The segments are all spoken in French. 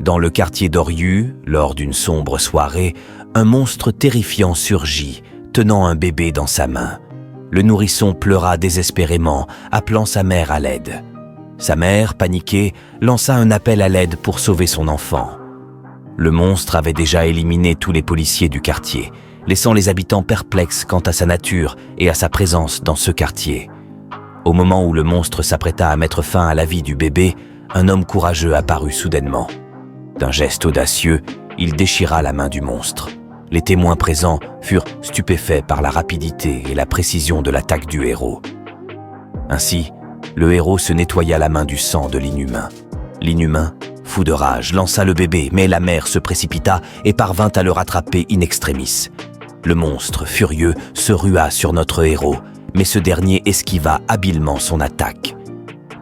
Dans le quartier d'Oriu, lors d'une sombre soirée, un monstre terrifiant surgit, tenant un bébé dans sa main. Le nourrisson pleura désespérément, appelant sa mère à l'aide. Sa mère, paniquée, lança un appel à l'aide pour sauver son enfant. Le monstre avait déjà éliminé tous les policiers du quartier, laissant les habitants perplexes quant à sa nature et à sa présence dans ce quartier. Au moment où le monstre s'apprêta à mettre fin à la vie du bébé, un homme courageux apparut soudainement. D'un geste audacieux, il déchira la main du monstre. Les témoins présents furent stupéfaits par la rapidité et la précision de l'attaque du héros. Ainsi, le héros se nettoya la main du sang de l'inhumain. L'inhumain, fou de rage, lança le bébé, mais la mère se précipita et parvint à le rattraper in extremis. Le monstre, furieux, se rua sur notre héros, mais ce dernier esquiva habilement son attaque.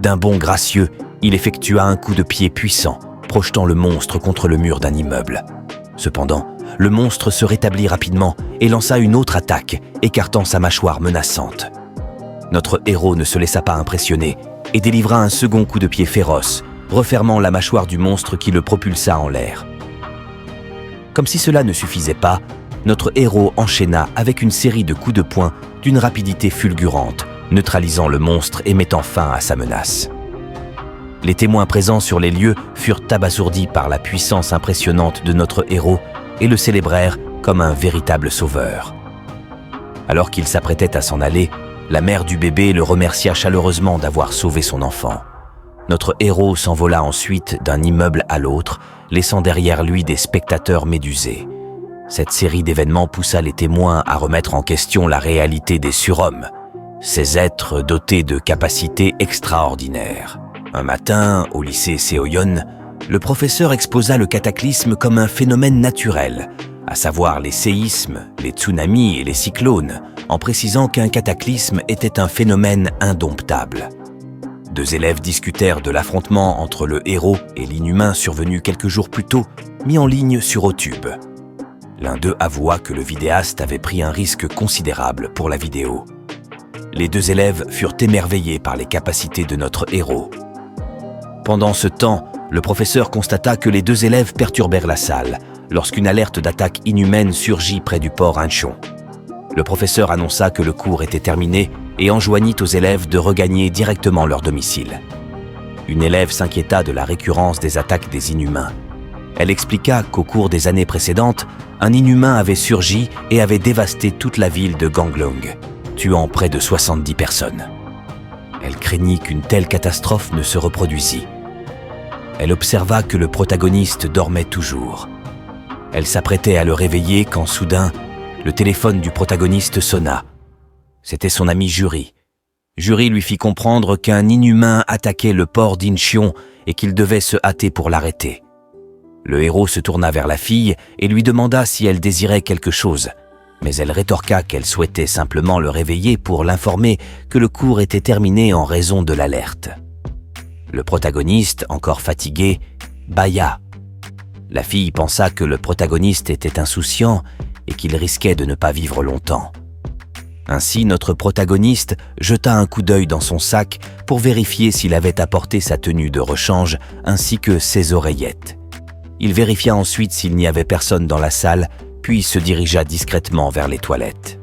D'un bond gracieux, il effectua un coup de pied puissant, projetant le monstre contre le mur d'un immeuble. Cependant, le monstre se rétablit rapidement et lança une autre attaque, écartant sa mâchoire menaçante. Notre héros ne se laissa pas impressionner et délivra un second coup de pied féroce, refermant la mâchoire du monstre qui le propulsa en l'air. Comme si cela ne suffisait pas, notre héros enchaîna avec une série de coups de poing d'une rapidité fulgurante, neutralisant le monstre et mettant fin à sa menace. Les témoins présents sur les lieux furent abasourdis par la puissance impressionnante de notre héros et le célébrèrent comme un véritable sauveur. Alors qu'il s'apprêtait à s'en aller, la mère du bébé le remercia chaleureusement d'avoir sauvé son enfant. Notre héros s'envola ensuite d'un immeuble à l'autre, laissant derrière lui des spectateurs médusés. Cette série d'événements poussa les témoins à remettre en question la réalité des surhommes, ces êtres dotés de capacités extraordinaires. Un matin, au lycée Seoyeon, le professeur exposa le cataclysme comme un phénomène naturel, à savoir les séismes, les tsunamis et les cyclones, en précisant qu'un cataclysme était un phénomène indomptable. Deux élèves discutèrent de l'affrontement entre le héros et l'inhumain survenu quelques jours plus tôt, mis en ligne sur YouTube. L'un d'eux avoua que le vidéaste avait pris un risque considérable pour la vidéo. Les deux élèves furent émerveillés par les capacités de notre héros. Pendant ce temps, le professeur constata que les deux élèves perturbèrent la salle lorsqu'une alerte d'attaque inhumaine surgit près du port Incheon. Le professeur annonça que le cours était terminé et enjoignit aux élèves de regagner directement leur domicile. Une élève s'inquiéta de la récurrence des attaques des inhumains. Elle expliqua qu'au cours des années précédentes, un inhumain avait surgi et avait dévasté toute la ville de Gangneung, tuant près de 70 personnes. Elle craignit qu'une telle catastrophe ne se reproduisît. Elle observa que le protagoniste dormait toujours. Elle s'apprêtait à le réveiller quand soudain, le téléphone du protagoniste sonna. C'était son ami Juri. Juri lui fit comprendre qu'un inhumain attaquait le port d'Incheon et qu'il devait se hâter pour l'arrêter. Le héros se tourna vers la fille et lui demanda si elle désirait quelque chose. Mais elle rétorqua qu'elle souhaitait simplement le réveiller pour l'informer que le cours était terminé en raison de l'alerte. Le protagoniste, encore fatigué, bâilla. La fille pensa que le protagoniste était insouciant et qu'il risquait de ne pas vivre longtemps. Ainsi, notre protagoniste jeta un coup d'œil dans son sac pour vérifier s'il avait apporté sa tenue de rechange ainsi que ses oreillettes. Il vérifia ensuite s'il n'y avait personne dans la salle, puis se dirigea discrètement vers les toilettes.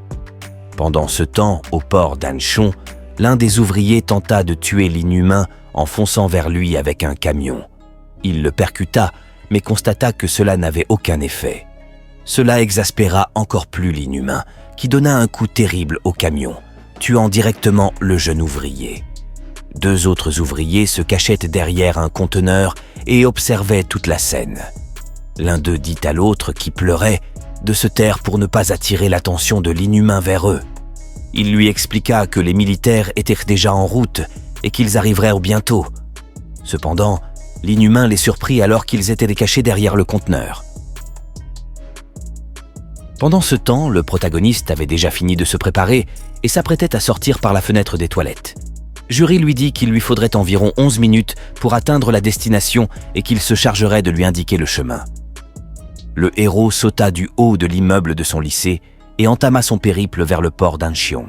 Pendant ce temps, au port d'Incheon, l'un des ouvriers tenta de tuer l'inhumain en fonçant vers lui avec un camion. Il le percuta, mais constata que cela n'avait aucun effet. Cela exaspéra encore plus l'inhumain, qui donna un coup terrible au camion, tuant directement le jeune ouvrier. Deux autres ouvriers se cachaient derrière un conteneur et observaient toute la scène. L'un d'eux dit à l'autre, qui pleurait, de se taire pour ne pas attirer l'attention de l'inhumain vers eux. Il lui expliqua que les militaires étaient déjà en route et qu'ils arriveraient bientôt. Cependant, l'inhumain les surprit alors qu'ils étaient cachés derrière le conteneur. Pendant ce temps, le protagoniste avait déjà fini de se préparer et s'apprêtait à sortir par la fenêtre des toilettes. Juri lui dit qu'il lui faudrait environ 11 minutes pour atteindre la destination et qu'il se chargerait de lui indiquer le chemin. Le héros sauta du haut de l'immeuble de son lycée et entama son périple vers le port d'Incheon.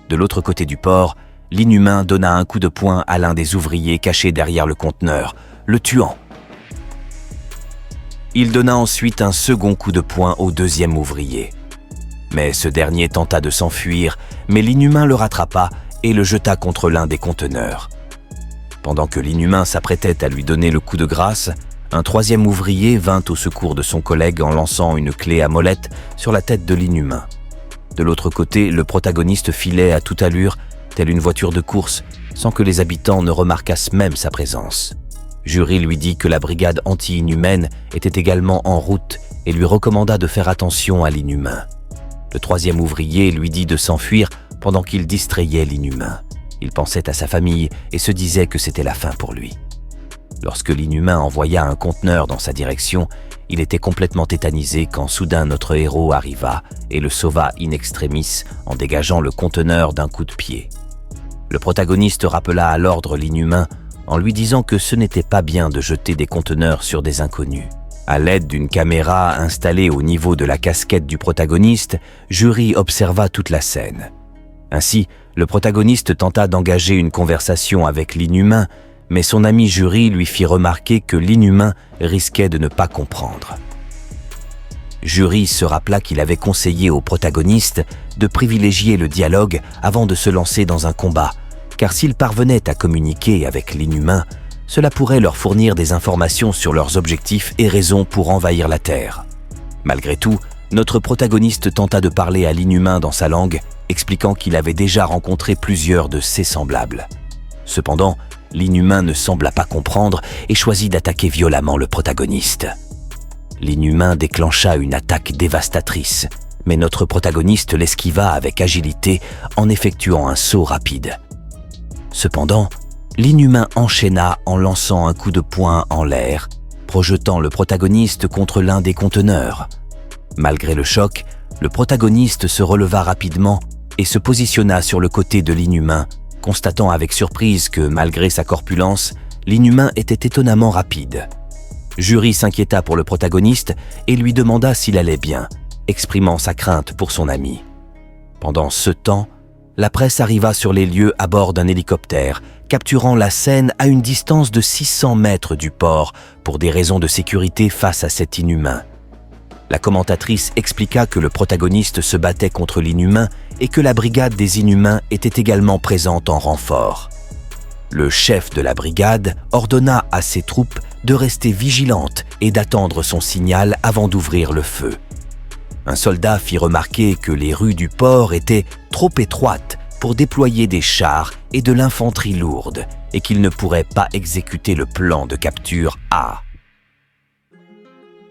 De l'autre côté du port, l'inhumain donna un coup de poing à l'un des ouvriers cachés derrière le conteneur, le tuant. Il donna ensuite un second coup de poing au deuxième ouvrier. Mais ce dernier tenta de s'enfuir, mais l'inhumain le rattrapa et le jeta contre l'un des conteneurs. Pendant que l'inhumain s'apprêtait à lui donner le coup de grâce, un troisième ouvrier vint au secours de son collègue en lançant une clé à molette sur la tête de l'inhumain. De l'autre côté, le protagoniste filait à toute allure, telle une voiture de course, sans que les habitants ne remarquassent même sa présence. Jury lui dit que la brigade anti-inhumaine était également en route et lui recommanda de faire attention à l'inhumain. Le troisième ouvrier lui dit de s'enfuir pendant qu'il distrayait l'inhumain. Il pensait à sa famille et se disait que c'était la fin pour lui. Lorsque l'inhumain envoya un conteneur dans sa direction, il était complètement tétanisé quand soudain notre héros arriva et le sauva in extremis en dégageant le conteneur d'un coup de pied. Le protagoniste rappela à l'ordre l'inhumain en lui disant que ce n'était pas bien de jeter des conteneurs sur des inconnus. À l'aide d'une caméra installée au niveau de la casquette du protagoniste, Jury observa toute la scène. Ainsi, le protagoniste tenta d'engager une conversation avec l'inhumain, mais son ami Jury lui fit remarquer que l'inhumain risquait de ne pas comprendre. Jury se rappela qu'il avait conseillé au protagoniste de privilégier le dialogue avant de se lancer dans un combat, car s'ils parvenaient à communiquer avec l'inhumain, cela pourrait leur fournir des informations sur leurs objectifs et raisons pour envahir la Terre. Malgré tout, notre protagoniste tenta de parler à l'inhumain dans sa langue, expliquant qu'il avait déjà rencontré plusieurs de ses semblables. Cependant, l'inhumain ne sembla pas comprendre et choisit d'attaquer violemment le protagoniste. L'inhumain déclencha une attaque dévastatrice, mais notre protagoniste l'esquiva avec agilité en effectuant un saut rapide. Cependant, l'inhumain enchaîna en lançant un coup de poing en l'air, projetant le protagoniste contre l'un des conteneurs. Malgré le choc, le protagoniste se releva rapidement et se positionna sur le côté de l'inhumain, constatant avec surprise que, malgré sa corpulence, l'inhumain était étonnamment rapide. Jury s'inquiéta pour le protagoniste et lui demanda s'il allait bien, exprimant sa crainte pour son ami. Pendant ce temps, la presse arriva sur les lieux à bord d'un hélicoptère, capturant la scène à une distance de 600 mètres du port pour des raisons de sécurité face à cet inhumain. La commentatrice expliqua que le protagoniste se battait contre l'inhumain et que la brigade des inhumains était également présente en renfort. Le chef de la brigade ordonna à ses troupes de rester vigilantes et d'attendre son signal avant d'ouvrir le feu. Un soldat fit remarquer que les rues du port étaient trop étroites pour déployer des chars et de l'infanterie lourde et qu'il ne pourrait pas exécuter le plan de capture A.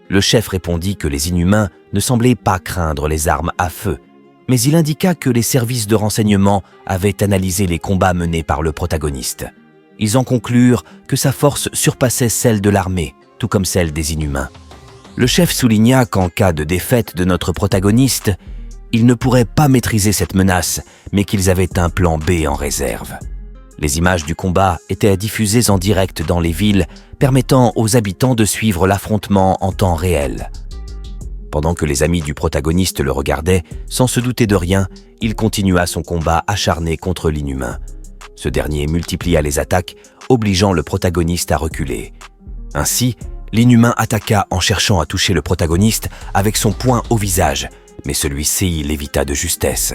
Le chef répondit que les inhumains ne semblaient pas craindre les armes à feu, mais il indiqua que les services de renseignement avaient analysé les combats menés par le protagoniste. Ils en conclurent que sa force surpassait celle de l'armée, tout comme celle des inhumains. Le chef souligna qu'en cas de défaite de notre protagoniste, ils ne pourraient pas maîtriser cette menace, mais qu'ils avaient un plan B en réserve. Les images du combat étaient diffusées en direct dans les villes, permettant aux habitants de suivre l'affrontement en temps réel. Pendant que les amis du protagoniste le regardaient, sans se douter de rien, il continua son combat acharné contre l'inhumain. Ce dernier multiplia les attaques, obligeant le protagoniste à reculer. Ainsi, l'inhumain attaqua en cherchant à toucher le protagoniste avec son poing au visage, mais celui-ci l'évita de justesse.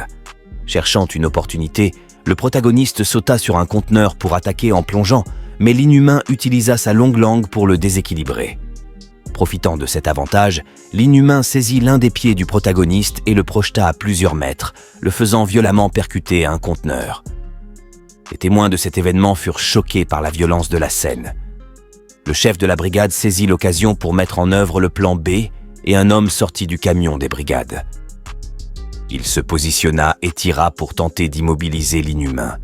Cherchant une opportunité, le protagoniste sauta sur un conteneur pour attaquer en plongeant, mais l'inhumain utilisa sa longue langue pour le déséquilibrer. Profitant de cet avantage, l'inhumain saisit l'un des pieds du protagoniste et le projeta à plusieurs mètres, le faisant violemment percuter un conteneur. Les témoins de cet événement furent choqués par la violence de la scène. Le chef de la brigade saisit l'occasion pour mettre en œuvre le plan B et un homme sortit du camion des brigades. Il se positionna et tira pour tenter d'immobiliser l'inhumain.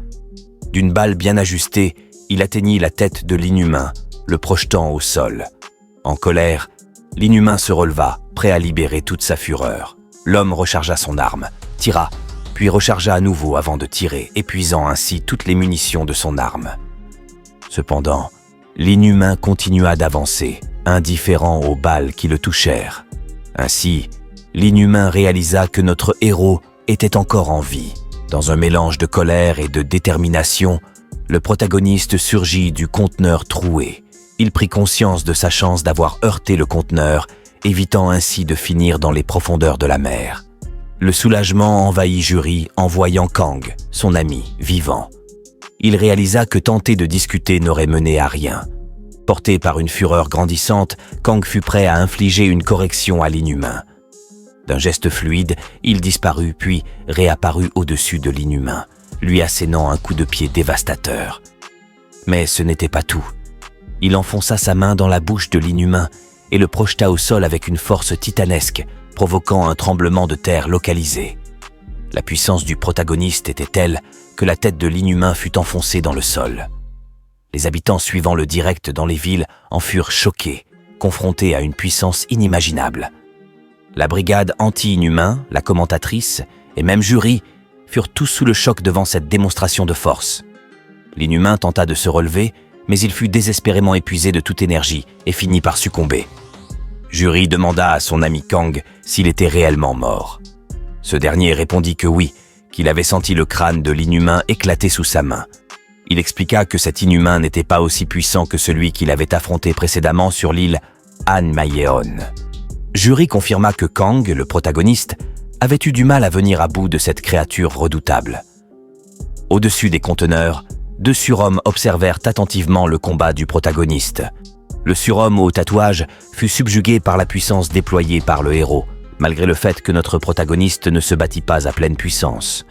D'une balle bien ajustée, il atteignit la tête de l'inhumain, le projetant au sol. En colère, l'inhumain se releva, prêt à libérer toute sa fureur. L'homme rechargea son arme, tira, puis rechargea à nouveau avant de tirer, épuisant ainsi toutes les munitions de son arme. Cependant, l'inhumain continua d'avancer, indifférent aux balles qui le touchèrent. Ainsi, l'inhumain réalisa que notre héros était encore en vie. Dans un mélange de colère et de détermination, le protagoniste surgit du conteneur troué. Il prit conscience de sa chance d'avoir heurté le conteneur, évitant ainsi de finir dans les profondeurs de la mer. Le soulagement envahit Juri en voyant Kang, son ami, vivant. Il réalisa que tenter de discuter n'aurait mené à rien. Porté par une fureur grandissante, Kang fut prêt à infliger une correction à l'inhumain. D'un geste fluide, il disparut puis réapparut au-dessus de l'inhumain, lui assénant un coup de pied dévastateur. Mais ce n'était pas tout. Il enfonça sa main dans la bouche de l'inhumain et le projeta au sol avec une force titanesque, provoquant un tremblement de terre localisé. La puissance du protagoniste était telle que la tête de l'inhumain fut enfoncée dans le sol. Les habitants suivant le direct dans les villes en furent choqués, confrontés à une puissance inimaginable. La brigade anti-inhumain, la commentatrice et même Juri furent tous sous le choc devant cette démonstration de force. L'inhumain tenta de se relever, mais il fut désespérément épuisé de toute énergie et finit par succomber. Juri demanda à son ami Kang s'il était réellement mort. Ce dernier répondit que oui, qu'il avait senti le crâne de l'inhumain éclater sous sa main. Il expliqua que cet inhumain n'était pas aussi puissant que celui qu'il avait affronté précédemment sur l'île An-Mayeon. Juri confirma que Kang, le protagoniste, avait eu du mal à venir à bout de cette créature redoutable. Au-dessus des conteneurs, 2 surhommes observèrent attentivement le combat du protagoniste. Le surhomme au tatouage fut subjugué par la puissance déployée par le héros, malgré le fait que notre protagoniste ne se battit pas à pleine puissance.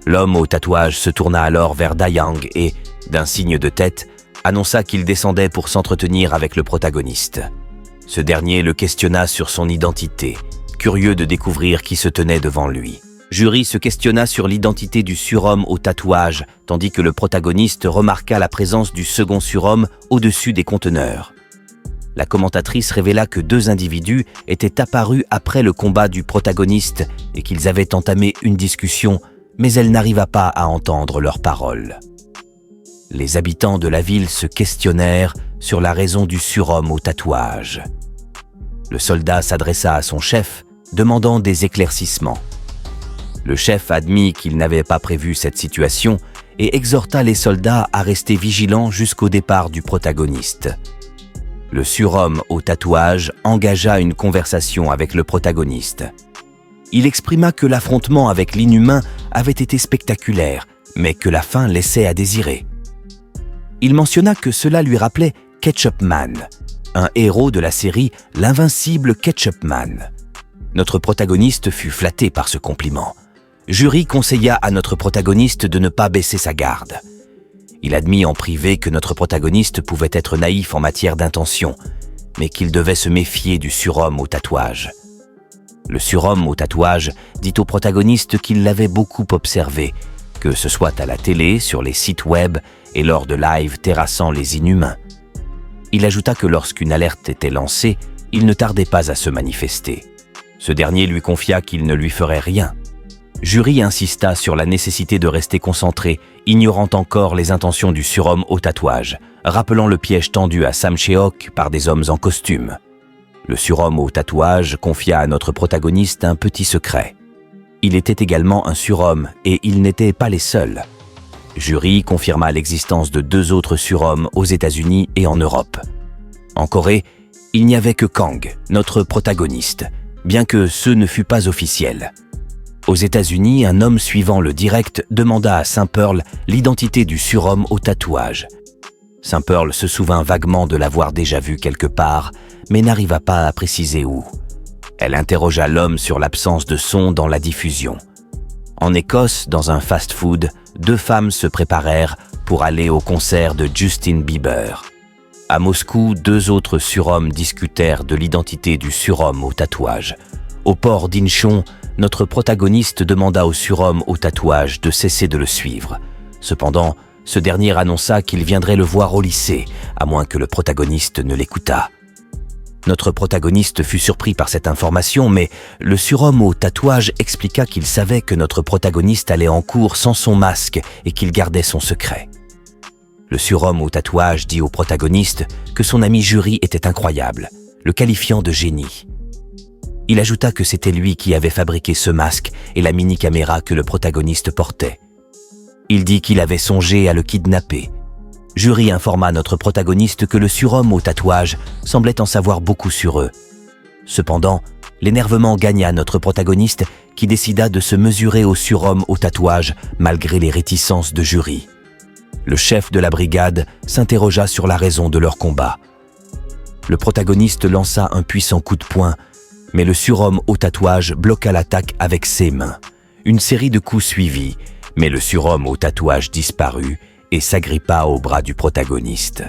L'homme au tatouage se tourna alors vers Dayang et, d'un signe de tête, annonça qu'il descendait pour s'entretenir avec le protagoniste. Ce dernier le questionna sur son identité, curieux de découvrir qui se tenait devant lui. Juri se questionna sur l'identité du surhomme au tatouage, tandis que le protagoniste remarqua la présence du second surhomme au-dessus des conteneurs. La commentatrice révéla que 2 individus étaient apparus après le combat du protagoniste et qu'ils avaient entamé une discussion, mais elle n'arriva pas à entendre leurs paroles. Les habitants de la ville se questionnèrent sur la raison du surhomme au tatouage. Le soldat s'adressa à son chef, demandant des éclaircissements. Le chef admit qu'il n'avait pas prévu cette situation et exhorta les soldats à rester vigilants jusqu'au départ du protagoniste. Le surhomme au tatouage engagea une conversation avec le protagoniste. Il exprima que l'affrontement avec l'inhumain avait été spectaculaire, mais que la fin laissait à désirer. Il mentionna que cela lui rappelait Ketchup Man, un héros de la série L'Invincible Ketchup Man. Notre protagoniste fut flatté par ce compliment. Juri conseilla à notre protagoniste de ne pas baisser sa garde. Il admit en privé que notre protagoniste pouvait être naïf en matière d'intention, mais qu'il devait se méfier du surhomme au tatouage. Le surhomme au tatouage dit au protagoniste qu'il l'avait beaucoup observé, que ce soit à la télé, sur les sites web et lors de lives terrassant les inhumains. Il ajouta que lorsqu'une alerte était lancée, il ne tardait pas à se manifester. Ce dernier lui confia qu'il ne lui ferait rien. Juri insista sur la nécessité de rester concentré, ignorant encore les intentions du surhomme au tatouage, rappelant le piège tendu à Sam Cheok par des hommes en costume. Le surhomme au tatouage confia à notre protagoniste un petit secret. Il était également un surhomme et ils n'étaient pas les seuls. Juri confirma l'existence de 2 autres surhommes aux États-Unis et en Europe. En Corée, il n'y avait que Kang, notre protagoniste, bien que ce ne fût pas officiel. Aux États-Unis, un homme suivant le direct demanda à Saint Pearl l'identité du surhomme au tatouage. Saint Pearl se souvint vaguement de l'avoir déjà vu quelque part, mais n'arriva pas à préciser où. Elle interrogea l'homme sur l'absence de son dans la diffusion. En Écosse, dans un fast-food, 2 femmes se préparèrent pour aller au concert de Justin Bieber. À Moscou, 2 autres surhommes discutèrent de l'identité du surhomme au tatouage. Au port d'Incheon, notre protagoniste demanda au surhomme au tatouage de cesser de le suivre. Cependant, ce dernier annonça qu'il viendrait le voir au lycée, à moins que le protagoniste ne l'écoutât. Notre protagoniste fut surpris par cette information, mais le surhomme au tatouage expliqua qu'il savait que notre protagoniste allait en cours sans son masque et qu'il gardait son secret. Le surhomme au tatouage dit au protagoniste que son ami Juri était incroyable, le qualifiant de génie. Il ajouta que c'était lui qui avait fabriqué ce masque et la mini-caméra que le protagoniste portait. Il dit qu'il avait songé à le kidnapper. Jury informa notre protagoniste que le surhomme au tatouage semblait en savoir beaucoup sur eux. Cependant, l'énervement gagna notre protagoniste qui décida de se mesurer au surhomme au tatouage malgré les réticences de Jury. Le chef de la brigade s'interrogea sur la raison de leur combat. Le protagoniste lança un puissant coup de poing, mais le surhomme au tatouage bloqua l'attaque avec ses mains. Une série de coups suivit, mais le surhomme au tatouage disparut et s'agrippa au bras du protagoniste.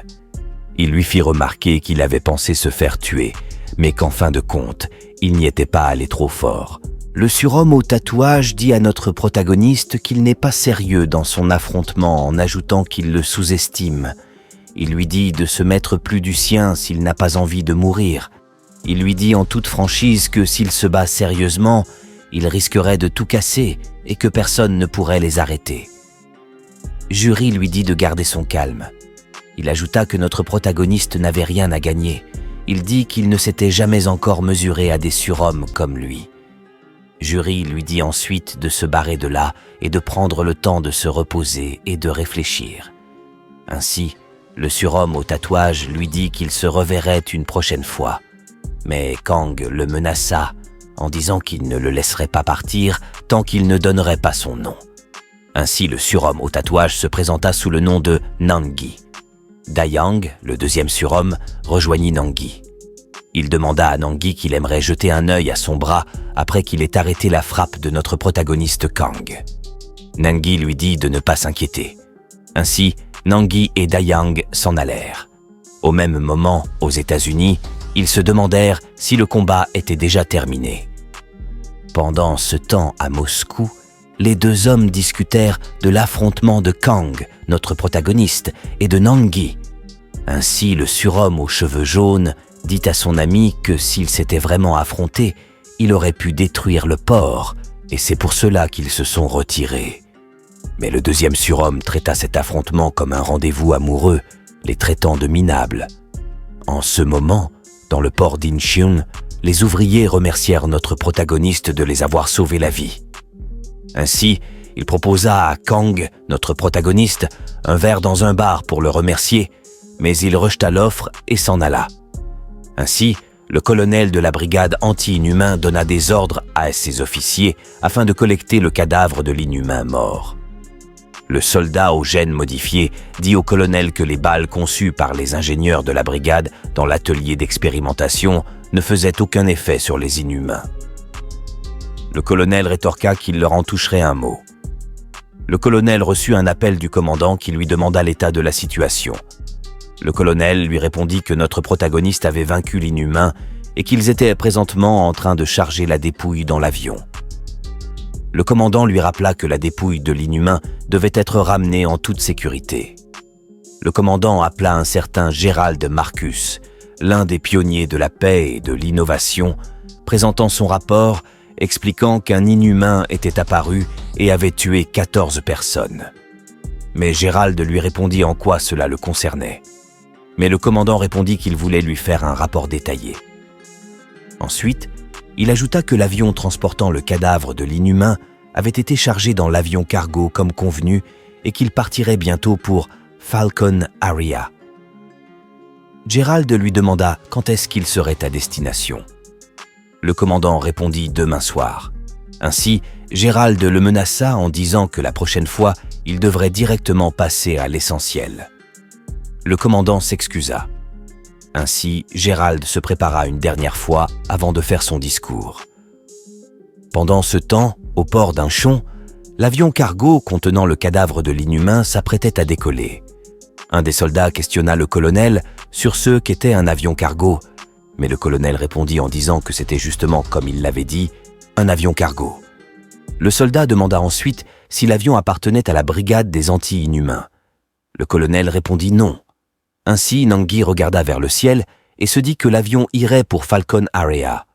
Il lui fit remarquer qu'il avait pensé se faire tuer, mais qu'en fin de compte, il n'y était pas allé trop fort. Le surhomme au tatouage dit à notre protagoniste qu'il n'est pas sérieux dans son affrontement en ajoutant qu'il le sous-estime. Il lui dit de se mettre plus du sien s'il n'a pas envie de mourir. Il lui dit en toute franchise que s'il se bat sérieusement, il risquerait de tout casser et que personne ne pourrait les arrêter. Jury lui dit de garder son calme. Il ajouta que notre protagoniste n'avait rien à gagner. Il dit qu'il ne s'était jamais encore mesuré à des surhommes comme lui. Jury lui dit ensuite de se barrer de là et de prendre le temps de se reposer et de réfléchir. Ainsi, le surhomme au tatouage lui dit qu'il se reverrait une prochaine fois. Mais Kang le menaça en disant qu'il ne le laisserait pas partir tant qu'il ne donnerait pas son nom. Ainsi, le surhomme au tatouage se présenta sous le nom de Nangi. Dayang, le deuxième surhomme, rejoignit Nangi. Il demanda à Nangi qu'il aimerait jeter un œil à son bras après qu'il ait arrêté la frappe de notre protagoniste Kang. Nangi lui dit de ne pas s'inquiéter. Ainsi, Nangi et Dayang s'en allèrent. Au même moment, aux États-Unis, ils se demandèrent si le combat était déjà terminé. Pendant ce temps, à Moscou, les deux hommes discutèrent de l'affrontement de Kang, notre protagoniste, et de Nangi. Ainsi, le surhomme aux cheveux jaunes dit à son ami que s'ils s'étaient vraiment affrontés, il aurait pu détruire le port, et c'est pour cela qu'ils se sont retirés. Mais le deuxième surhomme traita cet affrontement comme un rendez-vous amoureux, les traitant de minables. En ce moment, dans le port d'Incheon, les ouvriers remercièrent notre protagoniste de les avoir sauvé la vie. Ainsi, il proposa à Kang, notre protagoniste, un verre dans un bar pour le remercier, mais il rejeta l'offre et s'en alla. Ainsi, le colonel de la brigade anti-inhumain donna des ordres à ses officiers afin de collecter le cadavre de l'inhumain mort. Le soldat au gène modifié dit au colonel que les balles conçues par les ingénieurs de la brigade dans l'atelier d'expérimentation ne faisaient aucun effet sur les inhumains. Le colonel rétorqua qu'il leur en toucherait un mot. Le colonel reçut un appel du commandant qui lui demanda l'état de la situation. Le colonel lui répondit que notre protagoniste avait vaincu l'inhumain et qu'ils étaient présentement en train de charger la dépouille dans l'avion. Le commandant lui rappela que la dépouille de l'inhumain devait être ramenée en toute sécurité. Le commandant appela un certain Gérald Marcus, l'un des pionniers de la paix et de l'innovation, présentant son rapport expliquant qu'un inhumain était apparu et avait tué 14 personnes. Mais Gérald lui répondit en quoi cela le concernait. Mais le commandant répondit qu'il voulait lui faire un rapport détaillé. Ensuite, il ajouta que l'avion transportant le cadavre de l'inhumain avait été chargé dans l'avion cargo comme convenu et qu'il partirait bientôt pour Falcon Area. Gérald lui demanda quand est-ce qu'il serait à destination. Le commandant répondit demain soir. Ainsi, Gérald le menaça en disant que la prochaine fois, il devrait directement passer à l'essentiel. Le commandant s'excusa. Ainsi, Gérald se prépara une dernière fois avant de faire son discours. Pendant ce temps, au port d'Incheon, l'avion cargo contenant le cadavre de l'inhumain s'apprêtait à décoller. Un des soldats questionna le colonel sur ce qu'était un avion cargo, mais le colonel répondit en disant que c'était justement comme il l'avait dit, un avion cargo. Le soldat demanda ensuite si l'avion appartenait à la brigade des anti-inhumains. Le colonel répondit non. Ainsi, Nangi regarda vers le ciel et se dit que l'avion irait pour Falcon Area.